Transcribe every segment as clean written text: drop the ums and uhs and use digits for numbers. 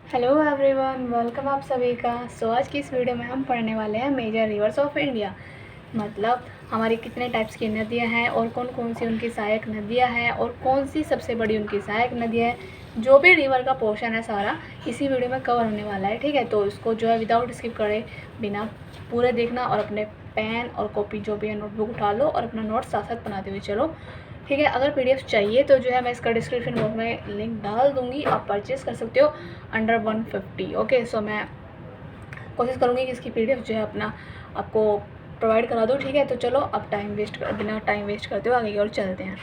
Hello everyone, welcome आप सभी का। आज की इस वीडियो में हम पढ़ने वाले हैं मेजर रिवर्स ऑफ इंडिया। मतलब हमारी कितने टाइप्स की नदियां हैं और कौन कौन सी उनकी सहायक नदियां हैं और कौन सी सबसे बड़ी उनकी सहायक नदियां हैं। जो भी रिवर का पोर्शन है सारा इसी वीडियो में कवर होने वाला है। ठीक है, तो इसको जो है विदाउट स्किप करे बिना पूरे देखना और अपने पेन और कॉपी जो भी है नोटबुक उठा लो और अपना नोट साथ साथ बनाते हुए चलो। ठीक है, अगर पीडीएफ चाहिए तो जो है मैं इसका डिस्क्रिप्शन बॉक्स में लिंक डाल दूँगी, आप परचेज़ कर सकते हो अंडर 150। ओके, सो मैं कोशिश करूँगी कि इसकी पीडीएफ जो है अपना आपको प्रोवाइड करा दूँ। ठीक है, तो चलो अब बिना टाइम वेस्ट करते हुए आगे की ओर चलते हैं।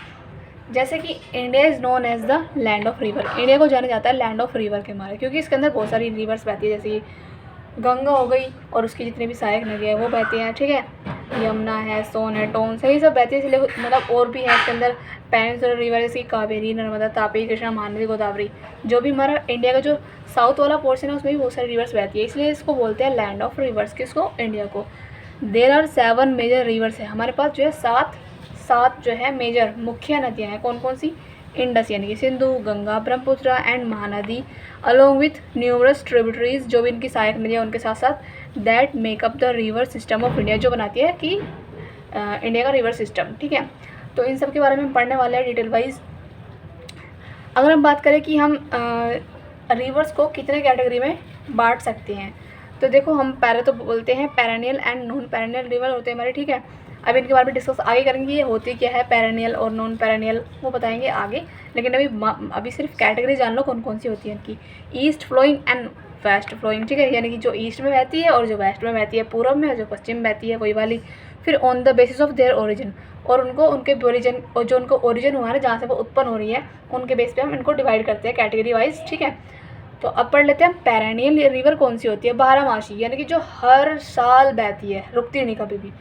जैसे कि India is known as the land of river. India को जाना जाता है लैंड ऑफ रिवर के मारे, क्योंकि इसके अंदर बहुत सारी रिवर्स बहती है। जैसे गंगा हो गई और उसकी जितनी भी सहायक नदी है वो बहती हैं। ठीक है, यमुना है, सोन है, टोन से, ये सब बहती है। इसलिए मतलब और भी है इसके अंदर पेनिनसुलर रिवर, जैसे कावेरी, नर्मदा, तापी, कृष्णा, महानदी, गोदावरी। जो भी हमारा इंडिया का जो साउथ वाला पोर्शन है उसमें भी बहुत सारी रिवर्स बहती है, इसलिए इसको बोलते हैं लैंड ऑफ रिवर्स। किसको? इंडिया को। देर आर 7 मेजर रिवर्स है हमारे पास, जो है सात जो है मेजर मुख्य नदियाँ हैं। कौन कौन सी? इंडस यानी कि Sindhu, Ganga, Brahmaputra and Mahanadi, along with numerous tributaries, जो भी इनकी सहायक नदियाँ उनके साथ साथ, that makeup the river system of India, जो बनाती है कि इंडिया का रिवर सिस्टम। ठीक है, तो इन सब के बारे में हम पढ़ने वाले हैं डिटेल वाइज। अगर हम बात करें कि हम रिवर्स को कितने कैटेगरी में बांट सकते हैं, तो देखो हम पहले तो बोलते हैं perennial and non perennial river होते हैं हमारे। ठीक है, अब इनके बारे में डिस्कस आगे करेंगे, ये होती क्या है पेरेनियल और नॉन पेरेनियल वो बताएंगे आगे। लेकिन अभी सिर्फ कैटेगरी जान लो कौन कौन सी होती है इनकी। East flowing and west flowing. ठीक है, यानी कि जो ईस्ट में बहती है और जो वेस्ट में बहती है, पूर्व में और जो पश्चिम में बहती है वही वाली। फिर on the basis of their origin, और उनको उनके ओरिजिन और जो उनको ओरिजिन हुआ है जहाँ से वो उत्पन्न हो रही है उनके बेस पे हम इनको डिवाइड करते हैं कैटेगरी वाइज। ठीक है, तो अब पढ़ लेते हैं हम पेरेनियल रिवर कौन सी होती है। बारहमासी, यानी कि जो हर साल बहती है, रुकती नहीं कभी भी।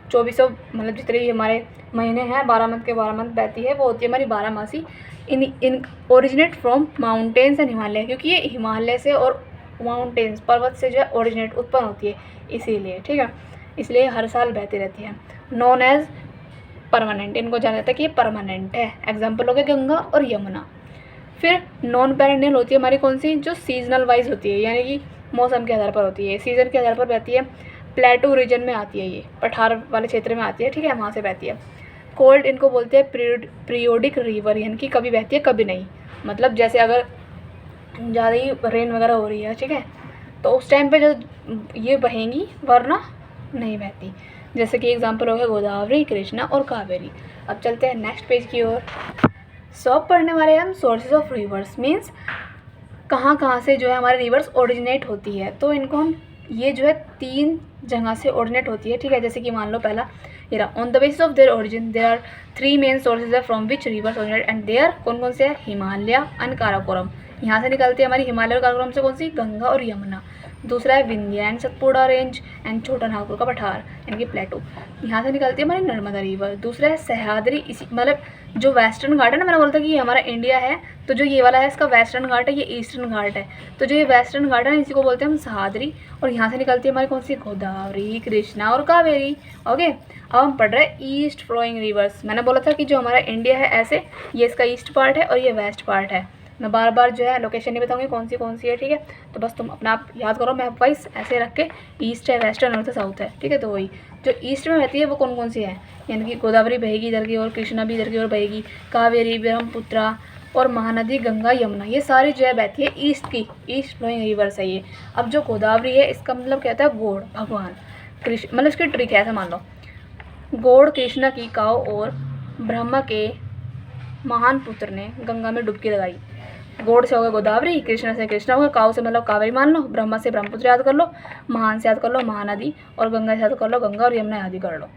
2400 मतलब जितने भी हमारे महीने हैं 12 मंथ के 12 मंथ बहती है, वो होती है हमारी बारहमासी। इन originate from mountains and Himalaya, क्योंकि ये हिमालय से और माउंटेन्स पर्वत से जो है ओरिजिनेट उत्पन्न होती है इसीलिए। ठीक है, इसलिए हर साल बहती रहती है। नॉन एज परमानेंट, इनको जाना जाता है कि ये परमानेंट है। एग्जाम्पल हो गए गंगा और यमुना। फिर नॉन पेरेनियल होती है हमारी कौन सी? जो सीजनल वाइज होती है, यानी कि मौसम के आधार पर होती है, सीज़न के आधार पर बहती है। प्लेटू रीजन में आती है, ये पठार वाले क्षेत्र में आती है। ठीक है, वहाँ से बहती है। कोल्ड इनको बोलते हैं पीरियोडिक रिवर, यानी कि कभी बहती है कभी नहीं। मतलब जैसे अगर ज़्यादा ही रेन वगैरह हो रही है, ठीक है, तो उस टाइम पे जो ये बहेंगी, वरना नहीं बहती। जैसे कि एग्जांपल हो गया गोदावरी, कृष्णा और कावेरी। अब चलते हैं नेक्स्ट पेज की ओर। अब पढ़ने वाले हैं हम सोर्सेज ऑफ रिवर्स, मीन्स कहाँ से जो है हमारे रिवर्स ओरिजिनेट होती है। तो इनको हम ये जो है 3 जगह से ओरिजिनेट होती है। ठीक है, जैसे कि मान लो पहला ये रहा, on the basis of their origin there are 3 main sources है from which rivers originate and there कौन कौन से है? हिमालय एंड काराकोरम। यहाँ से निकलती है हमारी हिमालय और काराकोरम से कौन सी? गंगा और यमुना। दूसरा है Vindhya and Satpura range and छोटा नागपुर का पठार यानी कि प्लेटू। यहाँ से निकलती है हमारी नर्मदा रिवर। दूसरा है सह्याद्री, इसी मतलब जो वेस्टर्न घाट है ना, मैंने बोला था कि ये हमारा इंडिया है, तो जो ये वाला है इसका वेस्टर्न घाट है, ये ईस्टर्न घाट है। तो जो ये वेस्टर्न घाट है ना, इसी को बोलते हैं हम सह्याद्री। और यहाँ से निकलती है हमारी कौन सी? गोदावरी, कृष्णा और कावेरी। ओके, अब हम पढ़ रहे हैं ईस्ट फ्लोइंग रिवर्स। मैंने बोला था कि जो हमारा इंडिया है ऐसे, ये इसका ईस्ट पार्ट है और ये वेस्ट पार्ट है। मैं बार बार जो है लोकेशन नहीं बताऊंगी कौन सी है। ठीक है, तो बस तुम अपना आप याद करो मैप वाइज ऐसे रख के, ईस्ट है, वेस्ट है, नॉर्थ है, साउथ है। ठीक है, तो वही जो ईस्ट में बहती है वो कौन कौन सी है, यानी कि गोदावरी बहेगी इधर की और कृष्णा भी इधर की ओर बहेगी, कावेरी, ब्रह्मपुत्रा और महानदी, गंगा, यमुना, ये सारी जो है बहती है ईस्ट की, ईस्ट फ्लोइंग रिवर्स है ये। अब जो गोदावरी है इसका मतलब कहता है गॉड, भगवान कृष्ण, मतलब इसकी ट्रिक है, ऐसा मान लो गॉड कृष्णा की काव और ब्रह्मा के महान पुत्र ने गंगा में डुबकी लगाई। गॉड से होगा गोदावरी, कृष्णा से कृष्णा होगा, काव से मतलब कावेरी मान लो, ब्रह्मा से ब्रह्मपुत्र याद कर लो, महान से याद कर लो महानदी, और गंगा से याद कर लो गंगा, और यमुना याद कर लो।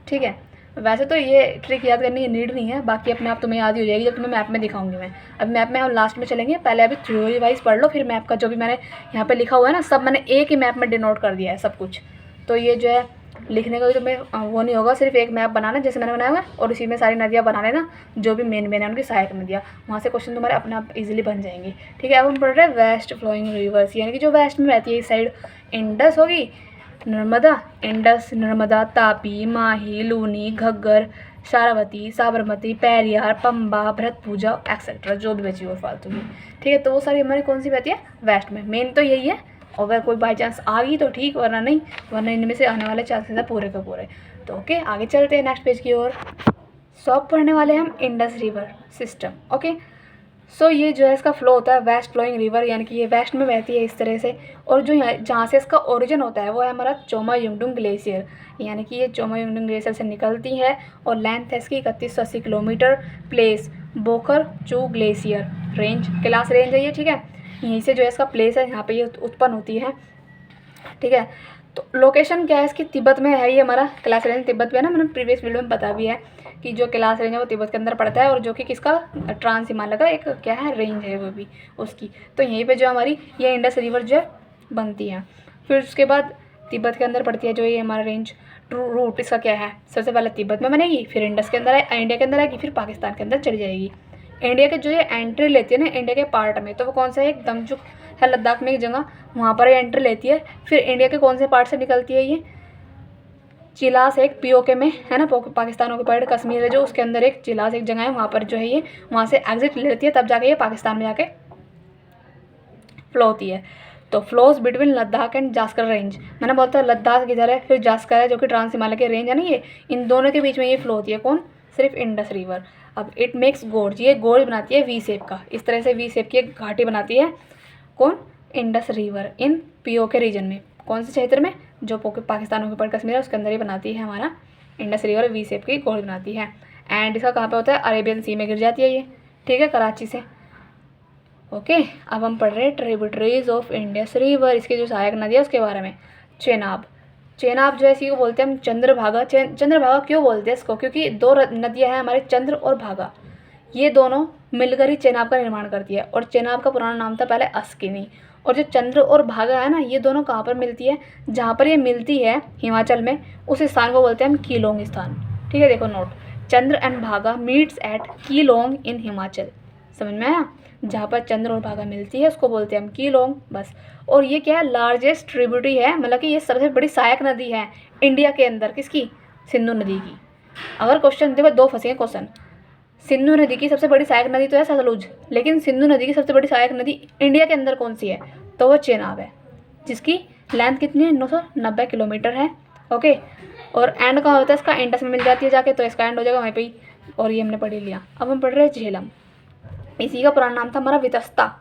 ठीक है, वैसे तो ये ट्रिक याद करने की नीड नहीं है, बाकी अपने आप तुम्हें याद ही हो जाएगी जब तुम्हें मैप में दिखाऊंगी मैं। अब मैप में हम लास्ट में चलेंगे, पहले अभी थ्योरी वाइज पढ़ लो, फिर मैप का जो भी मैंने यहाँ पे लिखा हुआ है ना, सब मैंने एक ही मैप में डिनोट कर दिया है सब कुछ। तो ये जो है लिखने का भी तुम्हें वो नहीं होगा, सिर्फ एक मैप बनाना जैसे मैंने बनाया हुआ है, और उसी में सारी नदियाँ बना लेना, जो भी मेन है उनकी सहायक नदियाँ, वहाँ से क्वेश्चन तुम्हारे अपने आप इजीली बन जाएंगे। ठीक है, अब हम पढ़ रहे हैं वेस्ट फ्लोइंग रिवर्स, यानी कि जो वेस्ट में रहती है इस साइड, इंडस होगी, नर्मदा, इंडस, नर्मदा, तापी, माही, लूनी, घग्गर, शारावती, साबरमती, पेरियार, पंबा, भरतपुजा एक्सेट्रा, जो भी बची और फालतू की, ठीक है। तो वो सारी हमारी कौन सी बहती है, वेस्ट में। मेन तो यही है, और अगर कोई बाई चांस आ गई तो ठीक, वरना नहीं, वरना इनमें से आने वाले चांसेस है पूरे के पूरे। तो ओके, आगे चलते हैं नेक्स्ट पेज की ओर। सो अब पढ़ने वाले हम इंडस रिवर सिस्टम। ओके, सो ये जो है इसका फ्लो होता है वेस्ट फ्लोइंग रिवर, यानी कि ये वेस्ट में बहती है इस तरह से। और जो यहाँ जहाँ से इसका ओरिजिन होता है वो है हमारा चोमा युंगडुंग ग्लेशियर, यानी कि ये चोमा युंगडुंग ग्लेशियर से निकलती है। और लेंथ है इसकी 3180 किलोमीटर। प्लेस बोकर चू ग्लेशियर, रेंज क्लास रेंज है ये, ठीक है। यहीं से जो है इसका प्लेस है, यहाँ पे ये उत्पन्न होती है, ठीक है। तो लोकेशन क्या है इसकी, तिब्बत में है ये हमारा क्लास रेंज, तिब्बत में है ना, मैंने प्रीवियस वीडियो में बता भी है कि जो क्लास रेंज है वो तिब्बत के अंदर पड़ता है, और जो कि किसका, ट्रांस हिमालय का एक क्या है रेंज है वो भी उसकी। तो यहीं पे जो हमारी ये इंडस रिवर जो है बनती है। फिर उसके बाद तिब्बत के अंदर पड़ती है जो ये हमारा रेंज। रूट इसका क्या है, सबसे पहले तिब्बत में बनेगी, फिर इंडस के अंदर आए, इंडिया के अंदर आएगी, फिर पाकिस्तान के अंदर चली जाएगी। इंडिया के जो ये एंट्री लेती है ना इंडिया के पार्ट में, तो वो कौन सा है, एक दमचुक है लद्दाख में एक जगह, वहाँ पर ये एंट्री लेती है। फिर इंडिया के कौन से पार्ट से निकलती है ये, चिलास एक पीओके में है ना, पाकिस्तान ऑक्युपाइड कश्मीर है जो, उसके अंदर एक चिलास एक जगह है, वहाँ पर जो है ये वहाँ से एग्जिट लेती है, तब जाके ये पाकिस्तान में जाके फ्लो होती है। तो flows between Ladakh and Zanskar range, मैंने बोलता है लद्दाख किधर है, फिर जास्कर है जो कि ट्रांस हिमालय के रेंज है ना, ये इन दोनों के बीच में ये फ्लो होती है। कौन, सिर्फ इंडस रिवर। अब इट मेक्स गोर्ज, ये गोर्ज बनाती है वी शेप का, इस तरह से वी शेप की एक घाटी बनाती है। कौन, Indus river in POK region में, कौन से क्षेत्र में, जो पाकिस्तान ऑक्युपाइड कश्मीर है उसके अंदर ही बनाती है हमारा इंडस रिवर वी शेप की गोर्ज बनाती है। एंड इसका कहाँ पे होता है, अरेबियन सी में गिर जाती है ये, ठीक है, कराची से। ओके, अब हम पढ़ रहे हैं ट्रिब्यूटरीज ऑफ इंडस रिवर, इसकी जो सहायक नदी है उसके बारे में। चेनाब, चेनाब जो है इसी को बोलते हैं हम चंद्रभागा। चंद्रभागा क्यों बोलते हैं इसको, क्योंकि दो नदियाँ हैं हमारे, चंद्र और भागा, ये दोनों मिलकर ही चेनाब का निर्माण करती है। और चेनाब का पुराना नाम था पहले अस्किनी। और जो चंद्र और भागा है ना, ये दोनों कहाँ पर मिलती है, जहाँ पर ये मिलती है हिमाचल में, उस स्थान को बोलते हैं हम कीलोंग स्थान, ठीक है। देखो नोट, चंद्र एंड भागा मीट्स एट कीलोंग इन हिमाचल, समझ में आया, जहाँ पर चंद्र और भागा मिलती है उसको बोलते हैं हम कीलोंग, बस। और ये क्या है, लार्जेस्ट ट्रिब्यूटरी है, मतलब कि ये सबसे बड़ी सहायक नदी है इंडिया के अंदर, किसकी, सिंधु नदी की। अगर क्वेश्चन देखो, दो फंसे क्वेश्चन, सिंधु नदी की सबसे बड़ी सहायक नदी तो है सतलुज, लेकिन सिंधु नदी की सबसे बड़ी सहायक नदी इंडिया के अंदर कौन सी है, तो वो चेनाब है, जिसकी लेंथ कितनी है, 990 किलोमीटर है। ओके, और एंड कहाँ होता है इसका, इंडस में मिल जाती है जाके, तो इसका एंड हो जाएगा वहीं पे ही, और ये हमने पढ़ लिया। अब हम पढ़ रहे हैं झेलम, इसी का पुराना नाम था हमारा वितस्ता।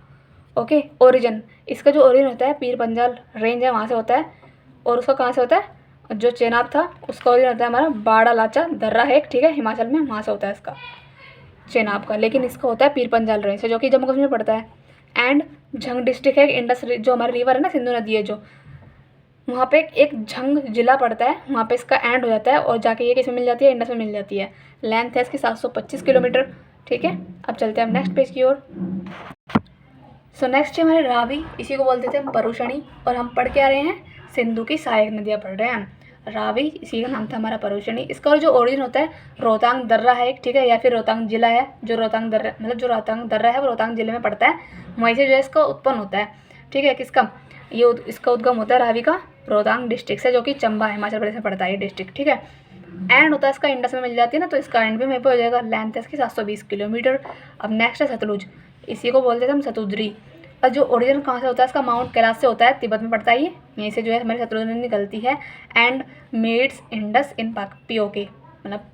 ओके, ओरिजिन, इसका जो ओरिजिन होता है पीर पंजाल रेंज है वहाँ से होता है, और उसका कहाँ से होता है, जो चेनाब था उसका ओरिजिन होता है हमारा बाड़ा लाचा दर्रा है एक, ठीक है, हिमाचल में, वहाँ से होता है इसका चेनाब का, लेकिन इसका होता है पीर पंजाल रेंज से, जो कि जम्मू कश्मीर में पड़ता है। एंड झंग डिस्ट्रिक्ट है, इंडस जो हमारी रिवर है ना, सिंधु नदी है जो, वहाँ पे एक झंग जिला पड़ता है, वहाँ पे इसका एंड हो जाता है, और जाके ये किसमें मिल जाती है, इंडस में मिल जाती है। लेंथ है इसकी 725 किलोमीटर, ठीक है। अब चलते हैं हम नेक्स्ट पेज की ओर। सो नेक्स्ट है हमारे रावी, इसी को बोलते थे हम परुषणी, और हम पढ़ के आ रहे हैं सिंधु की सहायक नदियाँ पढ़ रहे हैं। रावी इसी का नाम था हमारा परुषणी। इसका जो ओरिजिन होता है रोहतांग दर्रा है एक, ठीक है, या फिर रोहतांग जिला है, जो रोहतांग दर्रा मतलब जो रोहतांग दर्रा है वो रोहतांग जिले में पड़ता है, वहीं से जो है इसका उत्पन्न होता है, ठीक है। किसका, ये इसका उद्गम होता है रावी का रोहतांग डिस्ट्रिक्ट से, जो कि चंबा हिमाचल प्रदेश में पड़ता है ये डिस्ट्रिक्ट, ठीक है। एंड होता है इसका इंडस में मिल जाती है ना, तो इसका एंड भी वहीं पर हो जाएगा। लेंथ है इसकी 720 किलोमीटर। अब नेक्स्ट है सतलुज, इसी को बोलते थे हम सतुद्री, और जो ओरिजिन कहाँ से होता है इसका, माउंट कैलाश से होता है, तिब्बत में पड़ता है ये, यहीं से जो है हमारी सतलुज नदी निकलती है। एंड मीट्स इंडस इन पाक, पीओके मतलब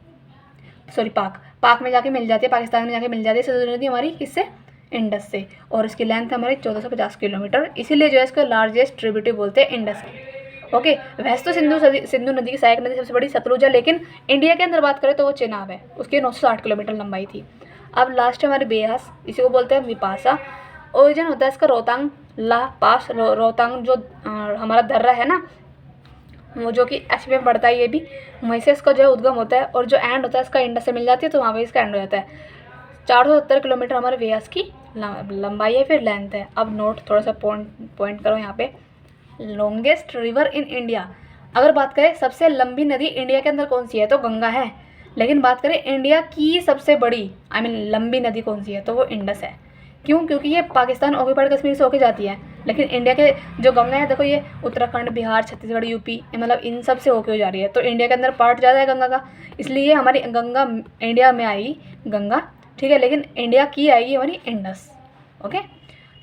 सॉरी पाक में जाके मिल जाती है, पाकिस्तान में जाके मिल जाती है सतलुज नदी हमारी, किससे, इंडस से। और इसकी लेंथ हमारी 1450 किलोमीटर, इसीलिए जो है इसको लार्जेस्ट ट्रिब्यूटरी बोलते हैं इंडस की। ओके, वैसे तो सिंधु नदी की सहायक नदी सबसे बड़ी सतलुज है, लेकिन इंडिया के अंदर बात करें तो वो चेनाब है, उसकी 960 किलोमीटर लंबाई थी। अब लास्ट है हमारी बेयास, इसी को बोलते हैं विपाशा। ओरिजिन होता है इसका रोहतांग ला पास, रोहतांग जो हमारा दर्रा है ना, वो जो कि एच में पड़ता है, ये भी वहीं से इसका जो है उद्गम होता है, और जो एंड होता है इसका इंडस से मिल जाती है, तो वहाँ पे इसका एंड हो जाता है। 470 किलोमीटर हमारे व्यास की लंबाई है, फिर लेंथ है। अब नोट थोड़ा सा पॉइंट करो यहाँ पे, लॉन्गेस्ट रिवर इन इंडिया, अगर बात करें सबसे लंबी नदी इंडिया के अंदर कौन सी है, तो गंगा है, लेकिन बात करें इंडिया की सबसे बड़ी लंबी नदी कौन सी है, तो वो इंडस है। क्यों, क्योंकि ये पाकिस्तान ऑक्युपाइड कश्मीर से होके जाती है, लेकिन इंडिया के जो गंगा है देखो ये उत्तराखंड, बिहार, छत्तीसगढ़, यूपी, मतलब इन सब से होके हो जा रही है। तो इंडिया के अंदर पार्ट ज़्यादा है गंगा का, इसलिए हमारी गंगा इंडिया में आएगी गंगा, ठीक है। लेकिन इंडिया की आएगी हमारी इंडस। ओके,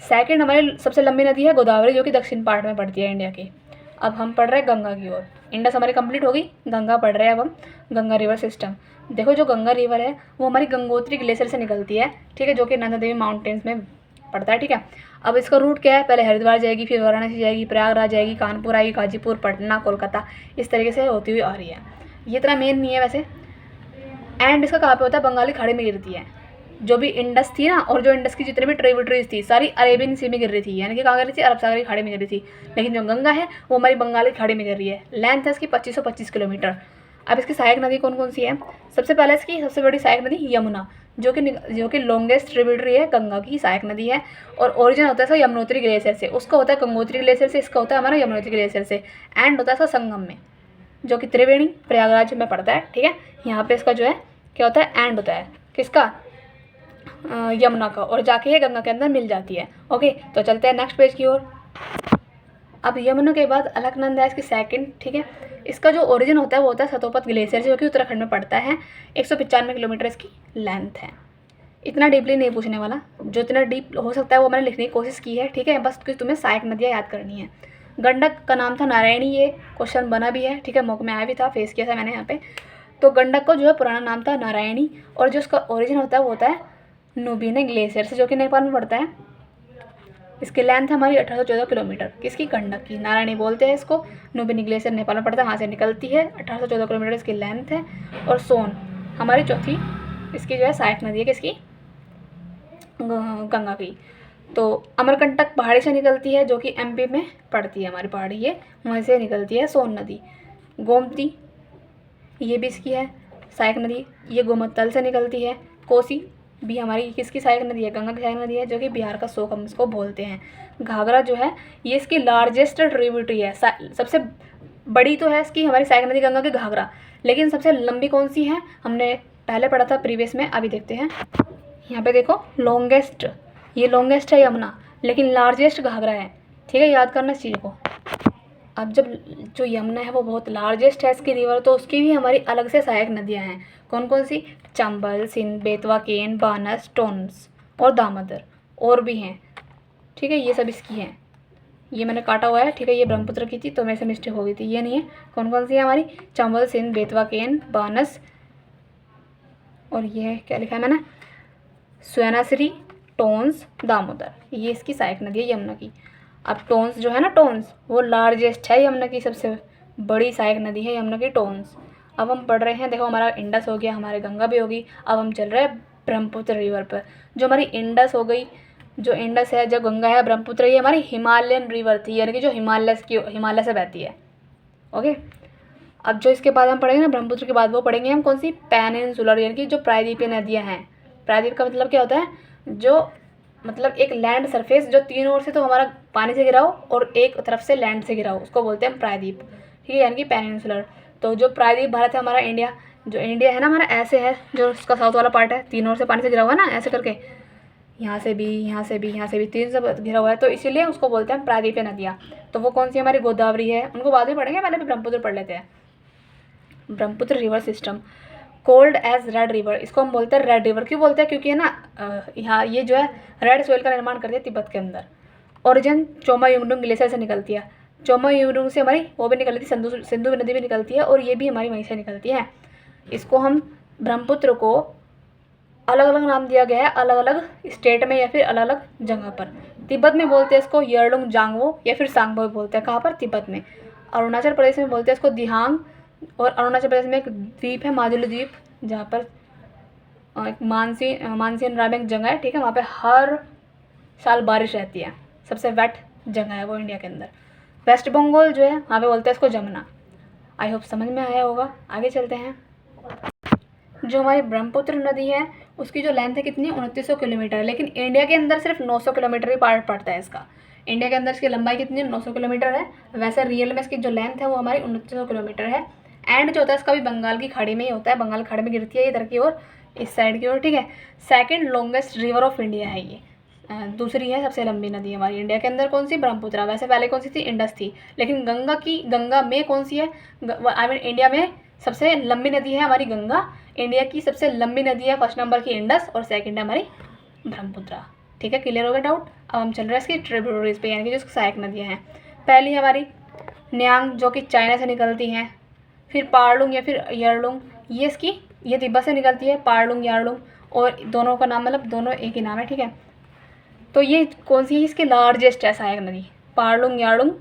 सेकंड हमारी सबसे लंबी नदी है गोदावरी, जो कि दक्षिण पार्ट में पड़ती है इंडिया की। अब हम पढ़ रहे हैं गंगा की ओर। इंडस हमारी कंप्लीट होगी, गंगा पढ़ रहे हैं अब हम, गंगा रिवर सिस्टम। देखो जो गंगा रिवर है वो हमारी गंगोत्री ग्लेशियर से निकलती है, ठीक है, जो कि नंदा देवी माउंटेन्स में पड़ता है, ठीक है। अब इसका रूट क्या है, पहले हरिद्वार जाएगी, फिर वाराणसी जाएगी, प्रयागराज जाएगी, कानपुर आएगी, गाजीपुर, पटना, कोलकाता, इस तरीके से होती हुई आ रही है। ये इतना मेन नहीं है वैसे। एंड इसका कहाँ पे होता है, बंगाली खाड़ी में गिरती है। जो भी इंडस थी ना, और जो इंडस की जितनी भी ट्रिब्यूटरीज थी सारी अरेबियन सी में गिर रही थी, यानी कि कहाँ गिर रही थी, अरब सागर की खाड़ी में गिर रही थी। लेकिन जो गंगा है वो हमारी बंगाली खाड़ी में गिर रही है। लेंथ है इसकी 2525 किलोमीटर। अब इसकी सहायक नदी कौन कौन सी है, सबसे पहले इसकी सबसे बड़ी सहायक नदी यमुना, जो कि लॉन्गेस्ट ट्रिब्यूटरी है गंगा की, सहायक नदी है। और ओरिजिन होता है इसका यमुनोत्री ग्लेशियर से, उसका होता है गंगोत्री ग्लेशियर से, इसका होता है हमारा यमुनोत्री ग्लेशियर से। एंड होता है इसका संगम में, जो कि त्रिवेणी प्रयागराज में पड़ता है, ठीक है। यहाँ पे इसका जो है क्या होता है, एंड होता है किसका, यमुना का, और जाके ये गंगा के अंदर मिल जाती है। ओके, तो चलते हैं नेक्स्ट पेज की ओर। अब यमुना के बाद अलकनंदा है इसकी सेकंड, ठीक है। इसका जो ओरिजिन होता है वो होता है सतोपत ग्लेशियर से, जो कि उत्तराखंड में पड़ता है। 195 किलोमीटर इसकी लेंथ है। इतना डीपली नहीं पूछने वाला, जो इतना डीप हो सकता है वो मैंने लिखने की कोशिश की है, ठीक है। बस कुछ तुम्हें सहायक नदियाँ याद करनी है। गंडक का नाम था नारायणी, ये क्वेश्चन बना भी है, ठीक है, मौके में आया भी था, फेस किया था मैंने यहाँ पे। तो गंडक को जो है पुराना नाम था नारायणी, और जो उसका ओरिजिन होता है वो होता है नुबिनी ग्लेशियर से, जो कि नेपाल में पड़ता है। इसकी लेंथ हमारी 1814 किलोमीटर, किसकी, गंडक की। नारायणी बोलते हैं इसको, नुबिनी ग्लेशियर नेपाल में पड़ता है, वहाँ से निकलती है। 1814 किलोमीटर इसकी लेंथ है। और सोन हमारी चौथी इसकी जो है सहायक नदी है, किसकी, गंगा की। तो अमरकंटक पहाड़ी से निकलती है, जो कि एमपी में पड़ती है, हमारी पहाड़ी है, वहीं से निकलती है सोन नदी। गोमती ये भी इसकी है सहायक नदी, ये गोमतल से निकलती है। कोसी भी हमारी किसकी सहायक नदी है, गंगा की सहायक नदी है, जो कि बिहार का शोक हम इसको बोलते हैं। घाघरा जो है ये इसकी लार्जेस्ट ट्रिब्यूटरी है, सबसे बड़ी तो है इसकी हमारी सहायक नदी गंगा की घाघरा, लेकिन सबसे लंबी कौन सी है, हमने पहले पढ़ा था प्रीवियस में, अभी देखते हैं। यहाँ पे देखो लॉन्गेस्ट, ये लॉन्गेस्ट है यमुना, लेकिन लार्जेस्ट घाघरा है, ठीक है, याद करना इस चीज़ को। अब जब जो यमुना है वो बहुत लार्जेस्ट है इसकी रिवर, तो उसकी भी हमारी अलग से सहायक नदियाँ हैं। कौन कौन सी, चंबल, सिंध, बेतवा, केन, बानस, टोन्स और दामोदर, और भी हैं, ठीक है, ये सब इसकी हैं। ये मैंने काटा हुआ है, ठीक है, ये ब्रह्मपुत्र की थी तो मेरे से मिस्टेक हो गई थी, ये नहीं है। कौन कौन सी है हमारी, चंबल, सिंध, बेतवा, केन, बानस, और ये क्या लिखा है मैंने, सुयनाश्री, टोन्स, दामोदर, ये इसकी सहायक नदी है यमुना की। अब टोन्स जो है ना, टोन्स वो लार्जेस्ट है यमुना की, सबसे बड़ी सहायक नदी है यमुना की टोन्स। अब हम पढ़ रहे हैं, देखो हमारा इंडस हो गया, हमारी गंगा भी होगी, अब हम चल रहे हैं ब्रह्मपुत्र रिवर पर। जो हमारी इंडस हो गई, जो इंडस है, जो गंगा है, ब्रह्मपुत्र, ये हमारी हिमालयन रिवर थी, यानी कि जो हिमालय से बहती है। ओके, अब जो इसके बाद हम पढ़ेंगे ना ब्रह्मपुत्र के बाद, वो पढ़ेंगे हम कौन सी, पेनिनसुलर, यानी कि जो प्रायद्वीपीय नदियाँ हैं। प्रायद्वीप का मतलब क्या होता है, जो मतलब एक लैंड सरफेस जो तीनों ओर से तो हमारा पानी से घिरा हो और एक तरफ से लैंड से घिरा हो, उसको बोलते हैं प्रायद्वीप, ठीक है, यानी कि पेनिनसुलर। तो जो प्रायद्वीप भारत है हमारा इंडिया, जो इंडिया है ना हमारा, ऐसे है, जो उसका साउथ वाला पार्ट है, तीनों ओर से पानी से घिरा हुआ है ना, ऐसे करके, यहाँ से भी, यहाँ से भी, यहाँ से भी, तीन से घिरा हुआ है, तो इसीलिए उसको बोलते हैं प्रायद्वीपीय नदियाँ। तो वो कौन सी हमारी, गोदावरी है, उनको बाद में पढ़ेंगे, पहले भी ब्रह्मपुत्र पढ़ लेते हैं। Brahmaputra river system, called as red river, इसको हम बोलते हैं रेड रिवर। क्यों बोलते हैं, क्योंकि है ना यहाँ ये जो है रेड सोइल का निर्माण करती है तिब्बत के अंदर। ओरिजिन चोमा युंगडुंग ग्लेशियर से निकलती है, चोमा युंगडुंग से हमारी वो भी निकलती है, सिंधु नदी भी निकलती है, और ये भी हमारी वहीं से निकलती है। इसको हम ब्रह्मपुत्र को अलग अलग नाम दिया गया है, अलग अलग स्टेट में या फिर अलग अलग जगह पर। तिब्बत में बोलते हैं इसको यरलुंग जांगवो या फिर सांगबो बोलते हैं, कहाँ पर, तिब्बत में। अरुणाचल प्रदेश में बोलते हैं इसको दिहांग, और अरुणाचल प्रदेश में एक द्वीप है माजुली द्वीप, जहाँ पर एक मानसीन रामेंग जगह है, ठीक है, वहाँ पे हर साल बारिश रहती है, सबसे वेट जगह है वो इंडिया के अंदर। वेस्ट बंगाल जो है वहाँ पे बोलते हैं इसको जमुना। आई होप समझ में आया होगा, आगे चलते हैं। जो हमारी ब्रह्मपुत्र नदी है उसकी जो लेंथ है कितनी है, 2900 किलोमीटर, लेकिन इंडिया के अंदर सिर्फ 900 किलोमीटर ही पार्ट पड़ता है इसका। इंडिया के अंदर इसकी लंबाई कितनी है, 900 किलोमीटर है, वैसे रियल में इसकी जो लेंथ है वो हमारी 2900 किलोमीटर है। एंड जो होता है इसका भी बंगाल की खाड़ी में ही होता है, बंगाल की खाड़ी में गिरती है इधर की ओर, इस साइड की ओर, ठीक है। Second longest river of India है ये, दूसरी है सबसे लंबी नदी हमारी इंडिया के अंदर कौन सी, ब्रह्मपुत्र। वैसे पहले कौन सी थी, इंडस थी, लेकिन गंगा में कौन सी है, आई मीन इंडिया में सबसे लंबी नदी है हमारी गंगा, इंडिया की सबसे लंबी नदी है फर्स्ट नंबर की इंडस और सेकंड है हमारी ब्रह्मपुत्र। ठीक है, क्लियर हो गया डाउट। अब हम चल रहे हैं इसकी ट्रिब्यूटरीज पे, यानी कि जो सहायक नदियाँ हैं। पहली हमारी न्यांग जो कि चाइना से निकलती हैं, फिर पारलुंग या फिर यारलुंग, ये तिब्बत से निकलती है, पारलुंग यारलुंग, और दोनों का नाम मतलब दोनों एक ही नाम है। ठीक है, तो ये कौन सी है, इसकी लार्जेस्ट है सहायक नदी, पारलुंग यारलुंग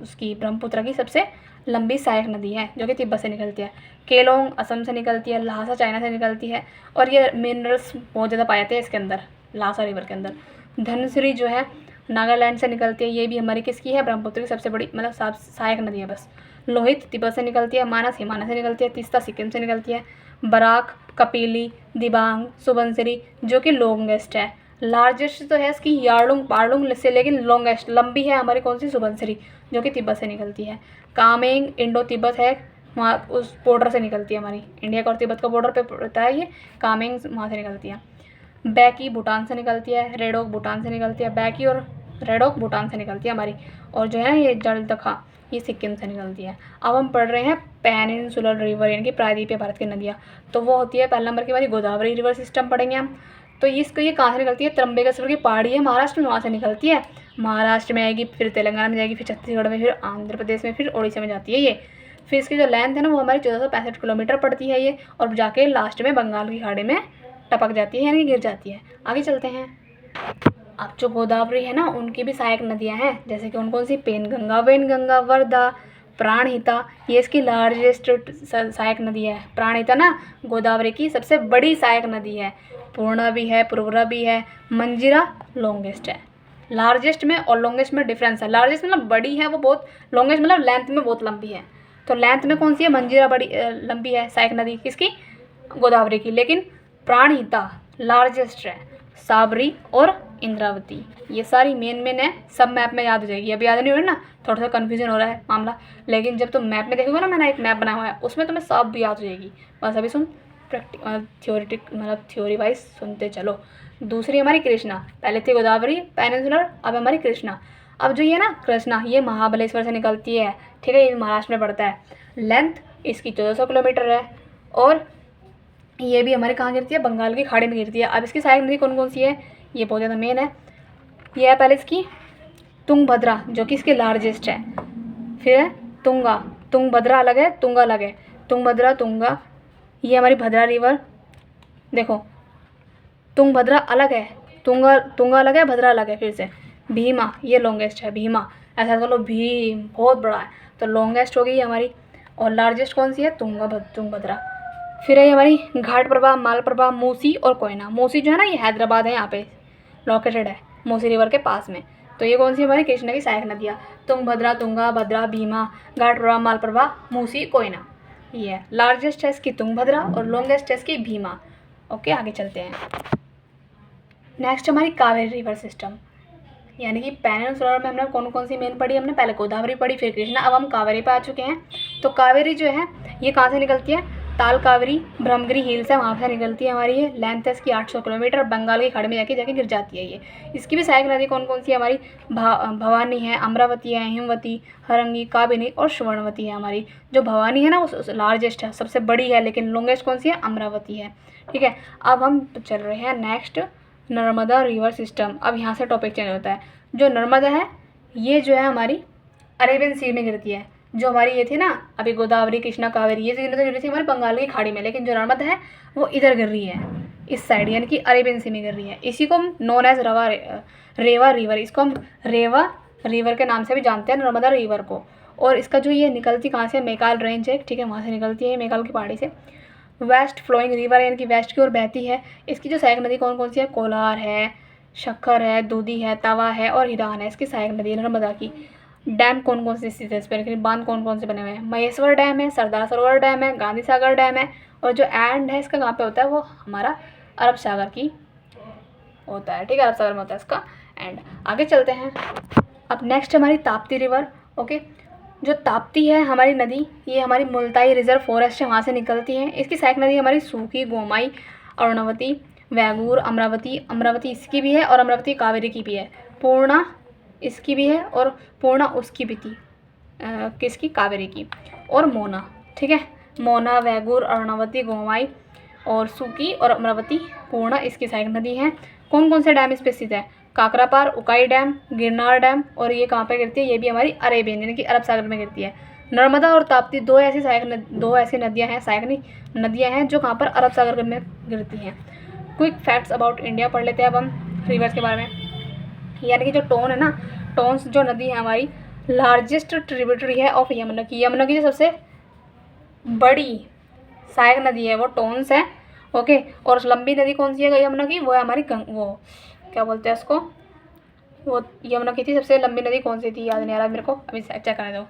उसकी ब्रह्मपुत्र की सबसे लंबी सहायक नदी है जो कि तिब्बत से निकलती है। केलोंग असम से निकलती है, ल्हासा चाइना से निकलती है, और ये मिनरल्स बहुत ज़्यादा पाए जाते हैं इसके अंदर, ल्हासा रिवर के अंदर। धनसिरी जो है नागालैंड से निकलती है, ये भी हमारी किसकी है, ब्रह्मपुत्र की सबसे बड़ी मतलब सहायक नदी है बस। लोहित तिब्बत से निकलती है, मानस हिमालय से निकलती है, तीस्ता सिक्किम से निकलती है, बराक कपिली दिबांग सुबनसिरी जो कि लॉन्गेस्ट है। लार्जेस्ट तो है इसकी यारलुंग पारलुंग से, लेकिन लॉन्गेस्ट लंबी है हमारी कौन सी, सुबनसिरी जो कि तिब्बत से निकलती है। कामेंग इंडो तिब्बत है, वहाँ उस बॉर्डर से निकलती है, हमारी इंडिया का और तिब्बत का बॉर्डर पे पड़ता है ये, कामेंग वहाँ से निकलती है। बैकी भूटान से निकलती है, रेडोक भूटान से निकलती है, बैकी और रेडोक भूटान से निकलती है हमारी, और जो है ना ये जलदखा ये सिक्किम से निकलती है। अब हम पढ़ रहे हैं पेनिनसुलर रिवर यानी कि प्रायद्वीपीय भारत की नदियाँ, तो वो होती है पहला नंबर की हमारी गोदावरी रिवर सिस्टम पढ़ेंगे हम। तो ये कहाँ से निकलती है, त्र्यंबकेश्वर की पहाड़ी है महाराष्ट्र में, वहाँ से निकलती है, महाराष्ट्र में आएगी, फिर तेलंगाना में जाएगी, फिर छत्तीसगढ़ में, फिर आंध्र प्रदेश में, फिर उड़ीसा में जाती है ये। फिर इसकी जो लेंथ है ना वो हमारी 1465 किलोमीटर पड़ती है ये, और जाके लास्ट में बंगाल की खाड़ी में टपक जाती है यानी गिर जाती है। आगे चलते हैं। अब जो गोदावरी है ना उनकी भी सहायक नदियां हैं, जैसे कि कौन सी, वेनगंगा, वर्धा, प्राणहिता, ये इसकी लार्जेस्ट सहायक नदी है। प्राणहिता ना गोदावरी की सबसे बड़ी सहायक नदी है। पूर्णा भी है, पुरवरा भी है, मंजीरा लॉन्गेस्ट है। लार्जेस्ट में और लॉन्गेस्ट में डिफरेंस है, लार्जेस्ट मतलब बड़ी है वो बहुत, लॉन्गेस्ट मतलब लेंथ में बहुत लंबी है। तो लेंथ में कौन सी है, मंजीरा बड़ी लंबी है सहायक नदी किसकी, गोदावरी की, लेकिन प्राणहिता लार्जेस्ट है, साबरी और इंद्रावती, ये सारी मेन है, सब मैप में याद हो जाएगी। अभी याद नहीं हो रहा ना, थोड़ा सा कन्फ्यूजन हो रहा है मामला, लेकिन जब तुम मैप में देखोगे ना, मैंने एक मैप बनाया हुआ है उसमें तुम्हें सब भी याद हो जाएगी। बस अभी सुन थ्योरेटिक मतलब थ्योरी वाइज सुनते चलो। दूसरी हमारी कृष्णा, पहले थी गोदावरी पेनिनसुलर, अब हमारी कृष्णा। अब जो ये ना कृष्णा ये महाबलेश्वर से निकलती है, ठीक है, ये महाराष्ट्र में पड़ता है। लेंथ इसकी 1400 किलोमीटर है, और ये भी हमारे कहाँ गिरती है, बंगाल की खाड़ी में गिरती है। अब इसकी सहायक नदी कौन कौन सी है, ये बहुत ज़्यादा मेन है। ये है पहले इसकी तुंगभद्रा जो कि इसकी लार्जेस्ट है, फिर है तुंगभद्रा अलग है, तुंगा अलग है, तुंगभद्रा तुंगा, ये हमारी भद्रा रिवर, देखो तुंगभद्रा अलग है, तुंगा अलग है, भद्रा अलग है। फिर से भीमा ये लॉन्गेस्ट है, भीमा ऐसा बोलो, भीम बहुत बड़ा है, तो लॉन्गेस्ट हो गई हमारी। और लार्जेस्ट कौन सी है, तुंगभद्रा। फिर है हमारी घाटप्रभा, मालप्रभा, मूसी और कोयना। मूसी जो है ना ये हैदराबाद है, यहाँ पे लोकेटेड है मूसी रिवर के पास में। तो ये कौन सी हमारी कृष्णा की सहायक नदियाँ, तुंगभद्रा, तुंगा, भद्रा, भीमा, घाटप्रभा, मालप्रभा, मूसी, कोयना। ये है लार्जेस्ट है इसकी तुंगभद्रा और लॉन्गेस्ट है इसकी भीमा। ओके, आगे चलते हैं। नेक्स्ट हमारी कावेरी रिवर सिस्टम, यानी कि पेनिनसुलर में हमने कौन कौन सी मेन पढ़ी, हमने पहले गोदावरी पढ़ी, फिर कृष्णा, अब हम कावेरी पे आ चुके हैं। तो कावेरी जो है ये कहाँ से निकलती है, ताल कावेरी ब्रह्मगिरी हिल्स है वहाँ से निकलती है हमारी। ये लेंथ है इसकी 800 किलोमीटर, बंगाल की खाड़ी में जाके गिर जाती है ये। इसकी भी सहायक नदी कौन कौन सी है हमारी, भवानी है, अमरावती है, हिमवती, हरंगी, काबिनी और स्वर्णवती है हमारी। जो भवानी है ना वो लार्जेस्ट है, सबसे बड़ी है, लेकिन लॉन्गेस्ट कौन सी है, अमरावती है। ठीक है, अब हम चल रहे हैं नेक्स्ट नर्मदा रिवर सिस्टम। अब यहाँ से टॉपिक चेंज होता है। जो नर्मदा है ये जो है हमारी अरेबियन सी में गिरती है। जो हमारी ये थी ना अभी गोदावरी, कृष्णा, कावेरी, ये गिर रही थी हमारी बंगाल की खाड़ी में, लेकिन जो नर्मदा है वो इधर गिर रही है, इस साइड यानी कि अरेबियन सी में गिर रही है। इसी को हम नोन एज रेवा रिवर, इसको हम रेवा रिवर के नाम से भी जानते हैं, नर्मदा रिवर को। और इसका जो ये निकलती कहाँ से, मेकाल रेंज है, ठीक है, वहाँ से निकलती है, मेकाल की पहाड़ी से। वेस्ट फ्लोइंग रिवर यानी कि वेस्ट की ओर बहती है। इसकी जो सहायक नदी कौन कौन सी है, कोलार है, शक्कर है, दूधी है, तवा है और हिरान है इसकी सहायक नदी नर्मदा की। डैम कौन कौन से स्थित है इस पर, लेकिन बांध कौन कौन से बने हुए हैं, महेश्वर डैम है, सरदार सरोवर डैम है, गांधी सागर डैम है, और जो एंड है इसका कहाँ पे होता है, वो हमारा अरब सागर की होता है, ठीक है, अरब सागर में होता है इसका एंड। आगे चलते हैं। अब नेक्स्ट हमारी ताप्ती रिवर। ओके, जो ताप्ती है हमारी नदी, ये हमारी मुल्ताई रिजर्व फॉरेस्ट है वहाँ से निकलती है। इसकी सहायक नदी हमारी सूखी, गोमाई, अरुणावती, वैगूर, अमरावती, अमरावती इसकी भी है और अमरावती कावेरी की भी है, पूर्णा इसकी भी है और पूर्णा उसकी भी थी, किसकी, कावेरी की, और मोना, ठीक है, मोना, वैगूर, अर्णावती, गोमाई और सुकी और अमरावती, पूर्णा इसकी सहायक नदी है। कौन कौन से डैम इस पे स्थित है, काकरापार, उकाई डैम, गिरनार डैम, और ये कहाँ पे गिरती है, ये भी हमारी अरेबियन यानी कि अरब सागर में गिरती है। नर्मदा और ताप्ती दो ऐसी नदियाँ हैं, सहायक नहीं नदियाँ हैं जो कहाँ पर अरब सागर में गिरती हैं। क्विक फैक्ट्स अबाउट इंडिया पढ़ लेते हैं अब हम रिवर्स के बारे में। यानी कि जो टोन है ना, टोन्स जो नदी है हमारी, लार्जेस्ट ट्रिब्यूटरी है ऑफ यमुना की। यमुना की जो सबसे बड़ी सहायक नदी है वो टोन्स है, ओके। और लंबी नदी कौन सी है यमुना की, वो है हमारी वो क्या बोलते हैं उसको, वो यमुना की थी सबसे लंबी नदी कौन सी थी, याद नहीं आ रहा मेरे को, अभी चेक करने दो,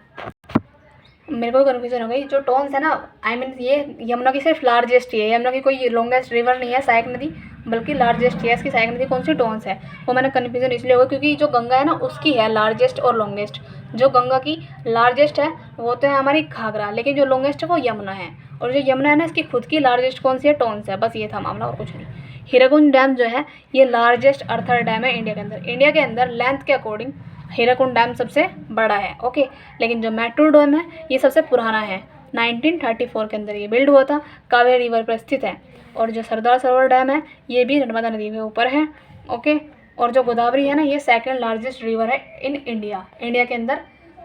मेरे को कन्फ्यूजन हो गई। जो टोन्स है ना, आई मीन ये यमुना की सिर्फ लार्जेस्ट ही है, यमुना की कोई लॉन्गेस्ट रिवर नहीं है सहायक नदी, बल्कि लार्जेस्ट है। इसकी सहायक नदी कौन सी, टोन्स है। वो मैंने कन्फ्यूजन इसलिए होगा क्योंकि जो गंगा है ना उसकी है लार्जेस्ट और लॉन्गेस्ट। जो गंगा की लार्जेस्ट है वो तो है हमारी घाघरा, लेकिन जो लॉन्गेस्ट है वो यमुना है। और जो यमुना है ना इसकी खुद की लार्जेस्ट कौन सी है, टोन्स है। बस ये था मामला और कुछ नहीं। हीराकुंड डैम जो है ये लार्जेस्ट अर्थर डैम है इंडिया के अंदर। इंडिया के अंदर लेंथ के अकॉर्डिंग हीराकुंड डैम सबसे बड़ा है, ओके। लेकिन जो मैटूर डैम है ये सबसे पुराना है, 1934 के अंदर ये बिल्ड हुआ था, कावेरी रिवर पर स्थित है। और जो सरदार सरोवर डैम है ये भी नर्मदा नदी के ऊपर है, ओके। और जो गोदावरी है ना ये सेकंड लार्जेस्ट रिवर है इन इंडिया। इंडिया के अंदर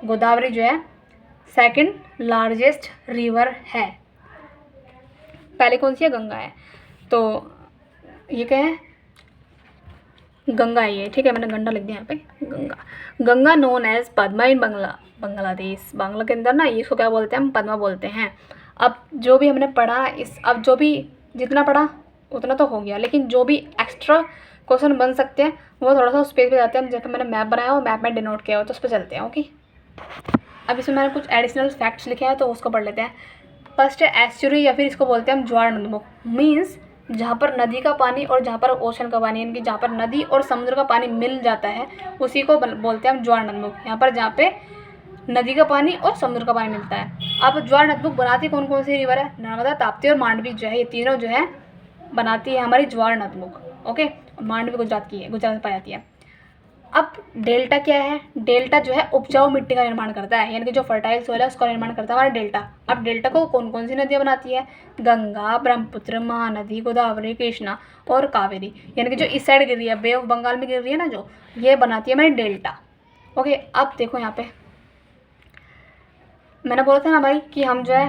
गोदावरी जो है सेकंड लार्जेस्ट रिवर है। पहले कौन सी है, गंगा है। तो ये क्या है, गंगा है ये, ठीक है, मैंने गंगा लिख दिया यहाँ पे, गंगा। गंगा नोन एज पद्मा इन बांग्लादेश। बांग्ला के अंदर ना इसको क्या बोलते हैं, हम पद्मा बोलते हैं। अब जो भी हमने पढ़ा अब जो भी जितना पढ़ा उतना तो हो गया, लेकिन जो भी एक्स्ट्रा क्वेश्चन बन सकते हैं वो थोड़ा सा उस पेज पे जाते हैं। जैसे मैंने मैप बनाया हो, मैप में डिनोट किया हो, तो उस पर चलते हैं, ओके। अब इसमें मैंने कुछ एडिशनल फैक्ट्स लिखे हैं तो उसको पढ़ लेते हैं। फर्स्ट है एस्चुरी, या फिर इसको बोलते हैं हम ज्वार नदमुख। मीन्स जहाँ पर नदी का पानी और जहाँ पर ओशन का पानी, यानी कि जहाँ पर नदी और समुद्र का पानी मिल जाता है उसी को बोलते हैं हम ज्वार नदमुख। यहाँ पर जहाँ पे नदी का पानी और समुद्र का पानी मिलता है। अब ज्वार नदमुख बनाती कौन कौन सी रिवर है, नर्मदा, ताप्ती और मांडवी जो है, ये तीनों जो है बनाती है हमारी ज्वार नदमुख, ओके। मांडवी गुजरात की है, गुजरात में पाई जाती है। अब डेल्टा क्या है, डेल्टा जो है उपजाऊ मिट्टी का निर्माण करता है, यानी कि जो फर्टाइल सोइल है उसका निर्माण करता है हमारा डेल्टा। अब डेल्टा को कौन कौन सी नदियाँ बनाती है, गंगा, ब्रह्मपुत्र, महानदी, गोदावरी, कृष्णा और कावेरी। यानी कि जो इस साइड गिर रही है, बे ऑफ बंगाल में गिर रही है ना, जो ये बनाती है हमारी डेल्टा, ओके। अब देखो यहाँ पे मैंने बोला था ना भाई कि हम जो है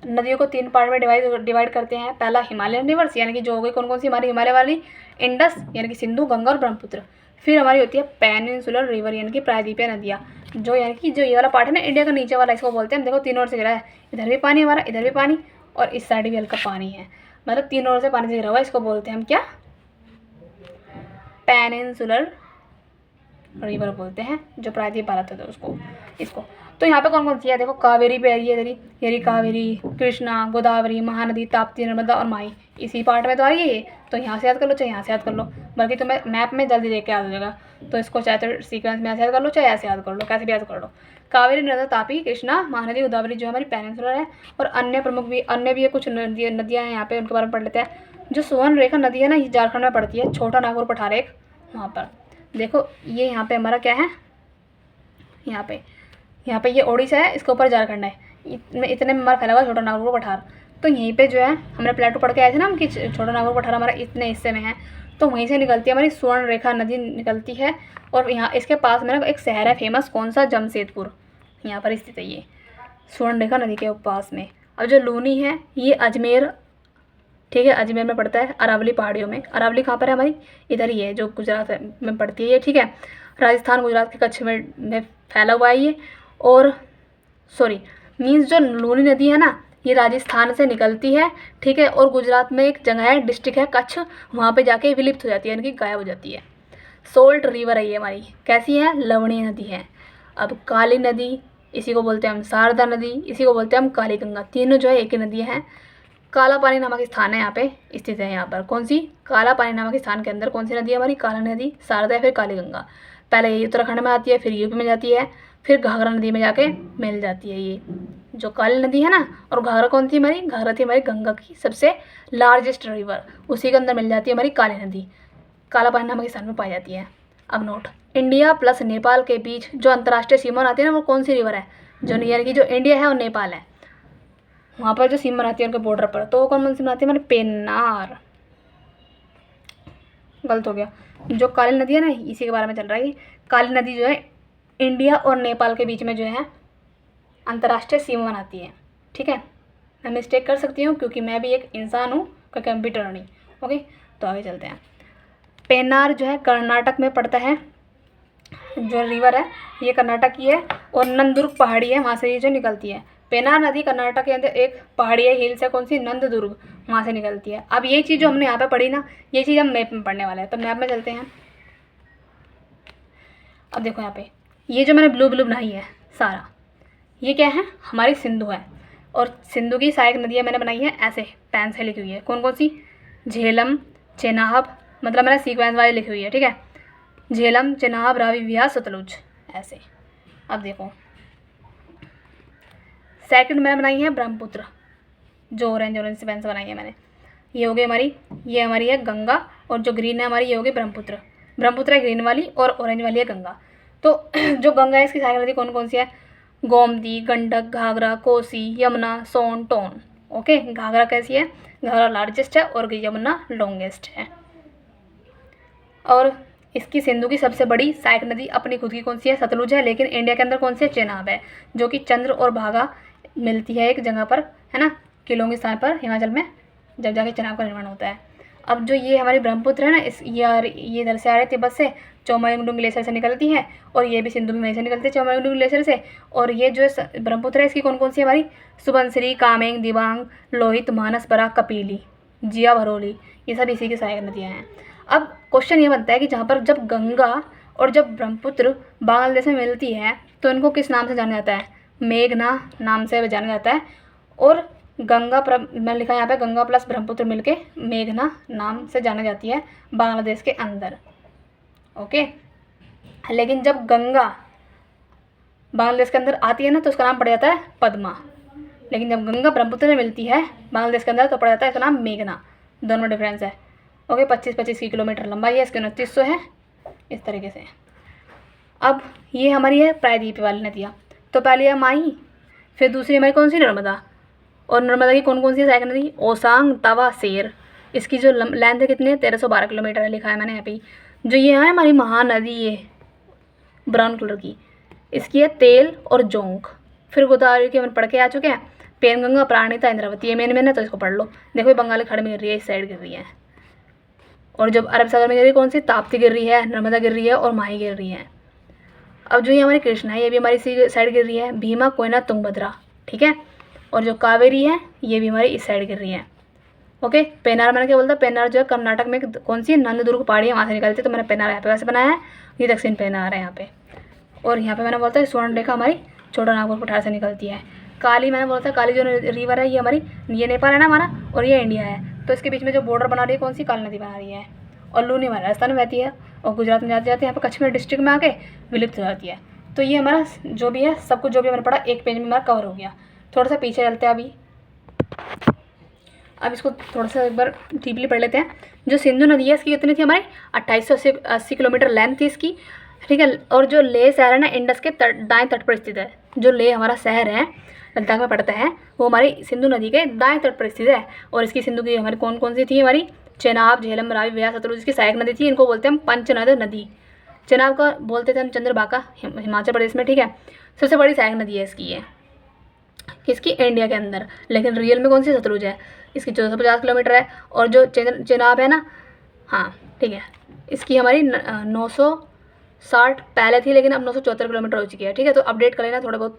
नदियों को 3 पार्ट में डिवाइड करते हैं। पहला हिमालयन रिवर्स, यानी कि जो हो गई कौन कौन सी हमारी हिमालय वाली, इंडस यानी कि सिंधु, गंगा और ब्रह्मपुत्र। फिर हमारी होती है पेनिनसुलर रिवर, यानी कि प्रायद्वीपीय नदियाँ, जो यानी कि जो ये वाला पार्ट है ना इंडिया का नीचे वाला, इसको बोलते हैं हम। देखो 3 ओर से गिरा है, इधर भी पानी हमारा, इधर भी पानी और इस साइड भी हल्का पानी है, मतलब 3 ओर से पानी से गिरा हुआ है। इसको बोलते हैं हम क्या, पेनिनसुलर रिवर बोलते हैं, जो प्रायद्वीप भारत होता है उसको, इसको। तो यहाँ पे कौन कौन सी है, देखो कावेरी पे है ये कावेरी, कृष्णा, गोदावरी, महानदी, ताप्ती, नर्मदा और माही इसी पार्ट में तो आ रही है ये। तो यहाँ से याद कर लो चाहे यहाँ से याद कर लो, बल्कि तुम्हें मैप में जल्दी देख के याद हो जाएगा। तो इसको चाहे तो सीक्वेंस में ऐसे याद कर लो, चाहे ऐसे याद कर लो, कैसे भी याद कर लो। कावेरी, नर्मदा, तापी, कृष्णा, महानदी, गोदावरी जो हमारी पेनिनसुलर है। और अन्य प्रमुख भी है, कुछ नदियाँ हैं यहाँ पे, उनके बारे में पढ़ लेते हैं। जो सुवर्ण रेखा नदी है ना ये झारखंड में पड़ती है, छोटा नागपुर पठार एक वहाँ पर। देखो ये यहाँ पे हमारा क्या है, यहाँ पे ये ओडिशा है, इसके ऊपर झारखंड है, इतने में हमारा फैला हुआ छोटा नागपुर पठार। तो यहीं पे जो है हमने प्लेटो पढ़ के आए थे ना हम कि छोटा नागपुर पठार हमारा इतने हिस्से में है। तो वहीं से निकलती है हमारी स्वर्ण रेखा नदी निकलती है। और यहाँ इसके पास में ना एक शहर है फेमस, कौन सा, जमशेदपुर, यहाँ पर स्थित है ये स्वर्ण रेखा नदी के पास में। और जो लूनी है ये अजमेर, ठीक है, अजमेर में पड़ता है, अरावली पहाड़ियों में। अरावली कहाँ पर है हमारी, इधर ही है, जो गुजरात में पड़ती है ये, ठीक है। राजस्थान, गुजरात के कच्छ में फैला हुआ है ये। और सॉरी मीन्स जो लूनी नदी है ना ये राजस्थान से निकलती है, ठीक है। और गुजरात में एक जगह है, डिस्ट्रिक्ट है कच्छ, वहाँ पे जाके विलुप्त हो जाती है, यानी कि गायब हो जाती है। सोल्ट रिवर है ये हमारी, कैसी है, लवणीय नदी है। अब काली नदी, इसी को बोलते हैं हम शारदा नदी, इसी को बोलते हैं हम काली गंगा। तीनों जो है एक ही नदी है। काला पानी नामक स्थान है यहाँ पे स्थित है, यहाँ पर कौन सी, काला पानी नामक स्थान के अंदर कौन सी नदी है हमारी, काला नदी, शारदा या फिर काली गंगा। पहले ये उत्तराखंड में आती है, फिर यूपी में जाती है, फिर घाघरा नदी में जाके मिल जाती है ये जो काली नदी है ना, और घाघरा कौन थी हमारी, घाघरा थी हमारी गंगा की सबसे लार्जेस्ट रिवर, उसी के अंदर मिल जाती है हमारी काली नदी, काला पानी नामक स्थान में पाई जाती है। अब नोट, इंडिया प्लस नेपाल के बीच जो अंतर्राष्ट्रीय सीमा आती है ना, वो कौन सी रिवर है, जो यानी कि जो इंडिया है और नेपाल है वहाँ पर जो सीमा आती है उनके बॉर्डर पर, तो वो कौन सी आती है हमारे पेन्नार, गलत हो गया, जो काली नदी है ना इसी के बारे में चल रहा है। काली नदी जो है इंडिया और नेपाल के बीच में जो है अंतर्राष्ट्रीय सीमा बनाती है, ठीक है। मैं मिस्टेक कर सकती हूँ क्योंकि मैं भी एक इंसान हूँ, कोई कंप्यूटर नहीं। ओके, तो आगे चलते हैं। पेन्नार जो है कर्नाटक में पड़ता है, जो रिवर है ये कर्नाटक की है, और नंदुर्ग पहाड़ी है, वहाँ से ये जो निकलती है। पेन्नार नदी कर्नाटक के अंदर एक पहाड़ी है, हिल्स है, कौन सी, नंददुर्ग, वहाँ से निकलती है। अब ये चीज़ जो हमने यहाँ पे पढ़ी ना, ये चीज़ हम मैप में पढ़ने वाले हैं, तो मैप में चलते हैं। अब देखो यहाँ पे ये जो मैंने ब्लू बनाई है सारा, ये क्या है, हमारी सिंधु है, और सिंधु की सहायक नदियाँ मैंने बनाई है ऐसे पेन से लिखी हुई है, कौन कौन सी, झेलम, चेनाब, मतलब मैंने सीक्वेंस वाली लिखी हुई है, ठीक है, झेलम, चेनाब, रावी, व्यास, सतलुज, ऐसे। अब देखो सेकंड मैंने बनाई है ब्रह्मपुत्र, जो ऑरेंज से पेन से बनाई है मैंने, ये हो गई हमारी, ये हमारी है गंगा, और जो ग्रीन है हमारी ये होगी ब्रह्मपुत्र, ब्रह्मपुत्र है ग्रीन वाली और ऑरेंज वाली है गंगा। तो जो गंगा है इसकी सहायक नदी कौन कौन सी है, गोमती, गंडक, घाघरा, कोसी, यमुना, सोन, टोन। ओके, घाघरा कैसी है, घाघरा लार्जेस्ट है और यमुना लॉन्गेस्ट है। और इसकी सिंधु की सबसे बड़ी सहायक नदी अपनी खुद की कौन सी है, सतलुज है, लेकिन इंडिया के अंदर कौन सी है, चेनाब है, जो कि चंद्र और भागा मिलती है एक जगह पर, है ना, किलों के स्थान पर हिमाचल में, जब जाके चेनाब का निर्माण होता है। अब जो ये हमारी ब्रह्मपुत्र है ना, ये इधर से आ रहे तिब्बत से, चोमायुंगडुंग ग्लेशियर से निकलती है, और ये भी सिंधु में वहीं से निकलती है चोमायुंगडुंग ग्लेशियर से। और ये जो ब्रह्मपुत्र है इसकी कौन कौन सी हमारी, सुबनसिरी, कामेंग, दिबांग, लोहित, मानस, बराक, कपिली, जिया, भरोली, ये सब इसी की सहायक नदियाँ हैं। अब क्वेश्चन ये बनता है कि जहाँ पर जब गंगा और जब ब्रह्मपुत्र बांग्लादेश में मिलती है तो इनको किस नाम से जाना जाता है, मेघना नाम से जाना जाता है, और गंगा मैंने लिखा है यहाँ पे गंगा प्लस ब्रह्मपुत्र मिलके मेघना नाम से जाना जाती है बांग्लादेश के अंदर। ओके, लेकिन जब गंगा बांग्लादेश के अंदर आती है ना तो उसका नाम पड़ जाता है पद्मा, लेकिन जब गंगा ब्रह्मपुत्र में मिलती है बांग्लादेश के अंदर तो पड़ जाता है इसका नाम मेघना, दोनों में डिफरेंस है। ओके, 25-25 की किलोमीटर लंबाई है इसकी, 2900 है, इस तरीके से। अब ये हमारी है प्रायद्वीप वाली नदियाँ, तो पहली है माही, फिर दूसरी हमारी कौन सी, नर्मदा, और नर्मदा की कौन कौन सी सहायक नदी, ओसांग, तवा, सेर, इसकी जो लेंथ है कितनी है, 1312 किलोमीटर है, लिखा है मैंने यहाँ पे। जो ये है हमारी महानदी, ये ब्राउन कलर की, इसकी है तेल और जोंक। फिर गोदावरी के हम पढ़ के आ चुके हैं, पेनगंगा, प्राणिता, इंद्रावती, ये मेन है, तो इसको पढ़ लो। देखो बंगाली खाड़ी में गिर रही है, इस साइड गिर रही है, और जब अरब सागर में गिर रही है कौन सी, ताप्ती गिर रही है, नर्मदा गिर रही है, और माही गिर रही है। अब जो ये हमारी कृष्णा है ये भी हमारी इसी साइड गिर रही है, भीमा, कोयना, तुंगभद्रा, ठीक है, और जो कावेरी है ये भी हमारी इस साइड गिर रही है। ओके, पेनार मैंने क्या बोलता, पेनार जो है कर्नाटक में कौन सी, नंददुर्ग पहाड़ी है, वहाँ से निकलती है, तो मैंने पेनार यहाँ पे वैसे बनाया है, ये दक्षिण पेनार है यहाँ पे। और यहाँ पे मैंने बोलता है स्वर्णरेखा हमारी छोटा नागपुर पठार से निकलती है। काली मैंने बोलता है, काली जो रिवर है ये हमारी, ये नेपाल है ना हमारा, और ये इंडिया है, तो इसके बीच में जो बॉर्डर बना रही है कौन सी, काली नदी बना रही है, और लूनी हमारे राजस्थान में बहती है, और गुजरात में जाते जाते यहाँ पर कश्मीर डिस्ट्रिक्ट में आके विलुप्त हो जाती है। तो ये हमारा जो भी है सब कुछ जो भी मैंने पढ़ा एक पेज में हमारा कवर हो गया। थोड़ा सा पीछे चलते हैं अभी, अब इसको थोड़ा सा एक बार डीपली पढ़ लेते हैं। जो सिंधु नदी है इसकी कितनी थी हमारी, 2880 किलोमीटर लेंथ थी इसकी, ठीक है, और जो लेह शहर है ना इंडस के दाएं तट पर स्थित है, जो लेह हमारा शहर है लद्दाख में पड़ता है, वो हमारी सिंधु नदी के दाएं तट पर स्थित है। और इसकी सिंधु की हमारी कौन कौन सी थी, हमारी चेनाब, झेलम, रावी, व्यास, सतलुज इसकी सहायक नदी थी, इनको बोलते हैं हम पंचनद नदी। चेनाब का बोलते थे हम चंद्रभागा, हिमाचल प्रदेश में, ठीक है, सबसे बड़ी सहायक नदी है इसकी ये, किसकी, इंडिया के अंदर, लेकिन रियल में कौन सी, सतलुज है, इसकी 1450 किलोमीटर है। और जो चेनाब है ना, हाँ ठीक है, इसकी हमारी 960 पहले थी, लेकिन अब 974 किलोमीटर हो चुकी है, ठीक है, तो अपडेट कर लेना थोड़ा बहुत,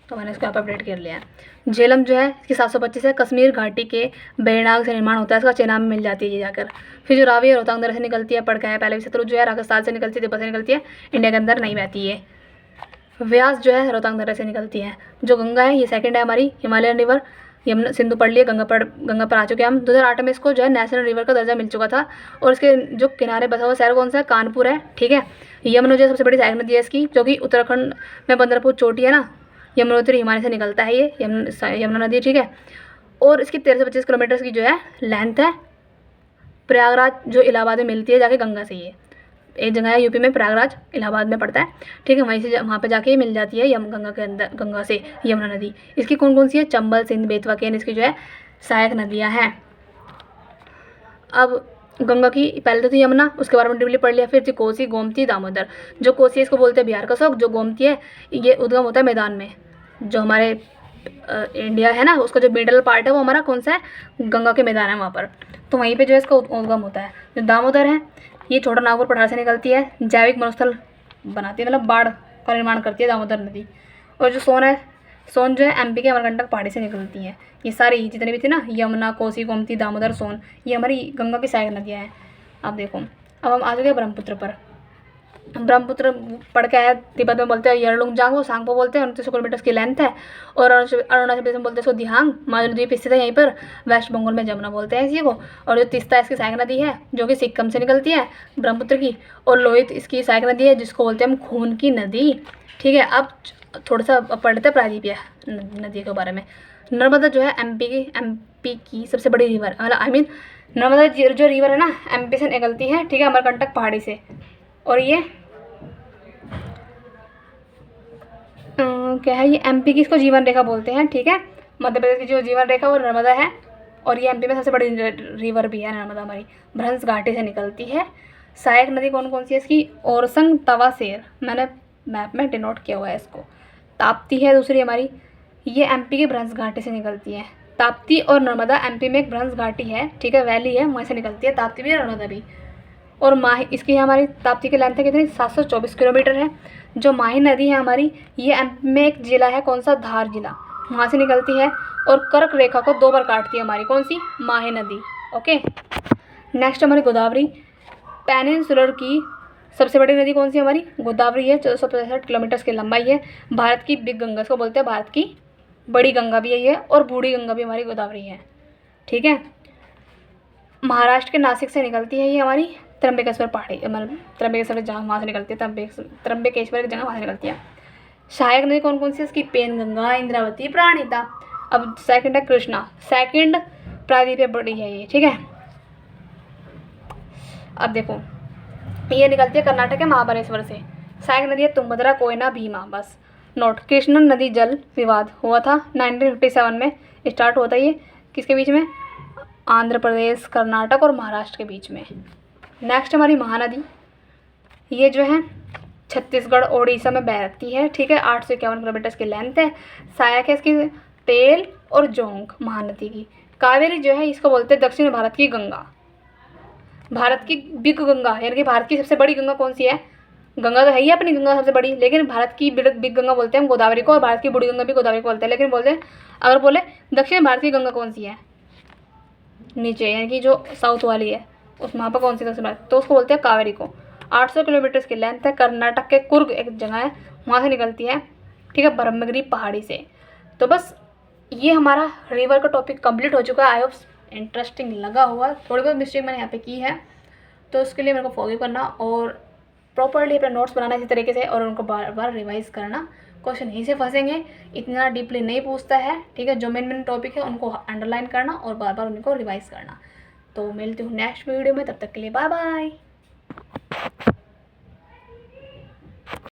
तो मैंने इसको यहाँ पर अपडेट कर लिया है। झेलम जो है इसकी 725 है, कश्मीर घाटी के बेड़नाग से निर्माण होता है इसका, चेनाब में मिल जाती है ये जाकर। फिर जो रावी और रोहतांग दर्रे से निकलती है, पड़ गया है पहले भी, सतलुज जो है राजस्थान से निकलती है, तिब्बत से निकलती है, इंडिया के अंदर नहीं बहती है। व्यास जो है रोहतांग दर्रे से निकलती है। जो गंगा है ये सेकंड है हमारी, हिमालयन रिवर, यमुना, सिंधु पढ़ लिए, गंगा पर आ चुके हैं हम। 2008 में इसको जो है नेशनल रिवर का दर्जा मिल चुका था, और इसके जो किनारे बसा हुआ शहर कौन सा है, कानपुर है, ठीक है। यमुना जो सबसे बड़ी सहायक नदी है इसकी, जो कि उत्तराखंड में बंदरपुर चोटी है ना, यमुनोत्री हिमालय से निकलता है ये यमुना नदी, ठीक है। और इसकी 1325 किलोमीटर की जो है लेंथ है। प्रयागराज जो इलाहाबाद में मिलती है जाके गंगा से, ये एक जगह है यूपी में, प्रयागराज इलाहाबाद में पड़ता है, ठीक है। वहीं से वहाँ पे जाके मिल जाती है गंगा के अंदर, गंगा से यमुना नदी। इसकी कौन कौन सी है? चंबल, सिंध, बेतवा, केन इसकी जो है सहायक नदियाँ हैं। अब गंगा की पहले तो थी यमुना, उसके बारे में डिपली पढ़ लिया। फिर थी कोसी, गोमती, दामोदर। जो कोसी है इसको बोलते हैं बिहार का शोक, जो गोमती है ये उद्गम होता है मैदान में। जो हमारे इंडिया है ना, उसका जो मिडल पार्ट है वो हमारा कौन सा है? गंगा के मैदान है वहाँ पर, तो वहीं पे जो है इसका उद्गम होता है। जो दामोदर है ये छोटा नागपुर पठार से निकलती है, जैविक मरुस्थल बनाती है, मतलब बाढ़ का निर्माण करती है दामोदर नदी। और जो सोन है, सोन जो है एमपी के अमरकंटक पहाड़ी से निकलती है। ये सारी जितनी भी थी ना, यमुना, कोसी, गोमती, दामोदर, सोन, ये हमारी गंगा की सहायक नदियाँ हैं। अब देखो, अब हम आ चुके हैं ब्रह्मपुत्र पर। ब्रह्मपुत्र पढ़ के आया, तिब्बत में बोलते हैं यरलुंगजांग, सांगपो बोलते हैं, 29 किलोमीटर की लेंथ है। और अरुणाचल प्रदेश में बोलते हैं इसको दिहांग, मालदीव स्थित है यहीं पर। वेस्ट बंगाल में जमुना बोलते हैं इसी को। और जो तीस्ता इसकी सहायक नदी है जो कि सिक्किम से निकलती है ब्रह्मपुत्र की। और लोहित इसकी सहायक नदी है जिसको बोलते हैं हम खून की नदी, ठीक है। अब थोड़ा सा पढ़ लेते हैं प्रायद्वीपीय नदी के बारे में। नर्मदा जो है एमपी की सबसे बड़ी रिवर, आई मीन नर्मदा जो रिवर है ना एमपी से निकलती है, ठीक है, अमरकंटक पहाड़ी से। और ये क्या है? ये एमपी की इसको जीवन रेखा बोलते हैं, ठीक है। मध्य प्रदेश की जो जीवन रेखा वो नर्मदा है। और ये एमपी में सबसे बड़ी रिवर भी है नर्मदा, हमारी भ्रंश घाटी से निकलती है। सहायक नदी कौन कौन सी है इसकी? ओरसंग, तवासेर, मैंने मैप में डिनोट किया हुआ है इसको। ताप्ती है दूसरी हमारी, ये एमपी की भ्रंश घाटी से निकलती है। ताप्ती और नर्मदा एमपी में एक भ्रंश घाटी है, ठीक है, वैली है, वहीं से निकलती है ताप्ती भी और नर्मदा भी। और माही इसकी हमारी ताप्ती की लेंथ है कितनी? 724 किलोमीटर है। जो माही नदी है हमारी, ये एमपी में एक जिला है, कौन सा? धार जिला, वहाँ से निकलती है। और कर्क रेखा को 2 बार काटती है हमारी, कौन सी? माही नदी, ओके। नेक्स्ट हमारी गोदावरी, पेनिनसुलर की सबसे बड़ी नदी कौन सी हमारी? गोदावरी है, 1465 किलोमीटर की लंबाई है। भारत की बिग गंगा इसको बोलते हैं, भारत की बड़ी गंगा भी है ये, और बूढ़ी गंगा भी हमारी गोदावरी है, ठीक है। महाराष्ट्र के नासिक से निकलती है ये हमारी त्र्यंबकेश्वर पहाड़ी, मतलब त्र्यंबकेश्वर जहाँ वहाँ से निकलती है, त्र्यंबकेश्वर की जगह वहाँ से निकलती है। सहायक नदी कौन कौन सी है इसकी? पेनगंगा, इंद्रावती, प्राणहिता। अब सेकंड है कृष्णा, सेकंड प्रायद्वीपीय बड़ी है ये, ठीक है। अब देखो ये निकलती है कर्नाटक के महाबलेश्वर से। सहायक नदी है तुंगभद्रा, कोयना, भीमा, बस नोट। कृष्णा नदी जल विवाद हुआ था 1957 में स्टार्ट हुआ था ये, किसके बीच में? आंध्र प्रदेश, कर्नाटक और महाराष्ट्र के बीच में। नेक्स्ट हमारी महानदी, ये जो है छत्तीसगढ़ ओडिशा में बहती है, ठीक है। 851 किलोमीटर की लेंथ है। सहायक है इसकी तेल और जोंक महानदी की। कावेरी जो है इसको बोलते हैं दक्षिण भारत की गंगा, भारत की बिग गंगा, यानी कि भारत की सबसे बड़ी गंगा कौन सी है? गंगा तो है ही अपनी गंगा सबसे बड़ी, लेकिन भारत की बिग गंगा बोलते हैं हम गोदावरी को, और भारत की बड़ी गंगा भी गोदावरी को बोलते हैं। लेकिन बोलते हैं अगर बोले दक्षिण भारत की गंगा कौन सी है, नीचे यानी कि जो साउथ वाली है, उस वहाँ पर कौन सी दक्षिण भारत, तो उसको बोलते हैं कावेरी को। 800 किलोमीटर की लेंथ है। कर्नाटक के कुर्ग एक जगह है, वहाँ से निकलती है, ठीक है, ब्रह्मगिरी पहाड़ी से। तो बस ये हमारा रिवर का टॉपिक कंप्लीट हो चुका है। आई होप इंटरेस्टिंग लगा हुआ। थोड़ी बहुत मिस्टेक मैंने यहाँ पे की है, तो उसके लिए मेरे को फॉलो करना और प्रॉपरली अपने नोट्स बनाना इसी तरीके से, और उनको बार बार रिवाइज़ करना। क्वेश्चन यहीं से फंसेंगे, इतना डीपली नहीं पूछता है, ठीक है। जो मेन टॉपिक है उनको अंडरलाइन करना और बार बार उनको रिवाइज़ करना। तो मिलती हूँ नेक्स्ट वीडियो में, तब तक के लिए बाय बाय।